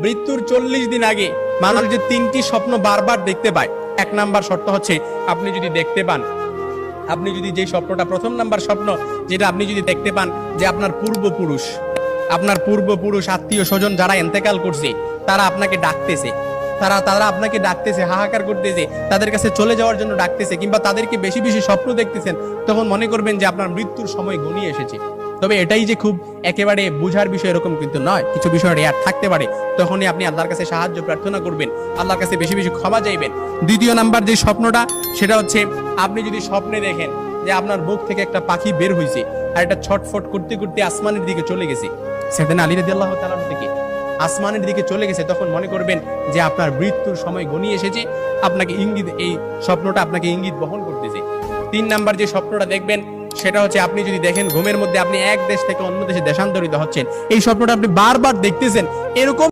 মৃত্যুর 40 দিন আগে মানুষ যে 3টি স্বপ্ন বারবার দেখতে পায়। 1 নাম্বার শর্ত হচ্ছে আপনি যদি দেখতে পান, আপনি যদি যে স্বপ্নটা, প্রথম নাম্বার স্বপ্ন যেটা আপনি যদি দেখতে পান যে আপনার পূর্বপুরুষ আত্মীয় স্বজন যারা ইন্তেকাল করছে তারা আপনাকে ডাকতেছে, তারা আপনাকে ডাকতেছে, হাহাকার করতেছে, তাদের কাছে চলে যাওয়ার জন্য ডাকতেছে, কিংবা তাদেরকে বেশি বেশি স্বপ্ন দেখতেছেন, তখন মনে করবেন যে আপনার মৃত্যুর সময় ঘনিয়ে এসেছে। তবে এটাই যে খুব একেবারে বুঝার বিষয় এরকম কিন্তু নয়, কিছু বিষয় রেয়ার থাকতে পারে। তখনই আপনি আল্লাহর কাছে সাহায্য প্রার্থনা করবেন, আল্লাহর কাছে বেশি বেশি ক্ষমা চাইবেন। দ্বিতীয় নাম্বার যে স্বপ্নটা সেটা হচ্ছে আপনি যদি স্বপ্নে দেখেন যে আপনার বুক থেকে একটা পাখি বের হয়েছে আর এটা ছটফট করতে করতে আসমানের দিকে চলে গেছে, সাইয়েদনা আলী রাদিয়াল্লাহু তাআলা থেকে আসমানের দিকে চলে গেছে, তখন মনে করবেন যে আপনার মৃত্যুর সময় ঘনিয়ে এসেছে, আপনাকে ইঙ্গিত, এই স্বপ্নটা আপনাকে ইঙ্গিত বহন করতেছে। 3 নাম্বার যে স্বপ্নটা দেখবেন সেটা হচ্ছে আপনি যদি দেখেন ঘুমের মধ্যে আপনি এক দেশ থেকে অন্য দেশে দেশান্তরিত হচ্ছেন, এই স্বপ্নটা আপনি বারবার দেখতেছেন, এরকম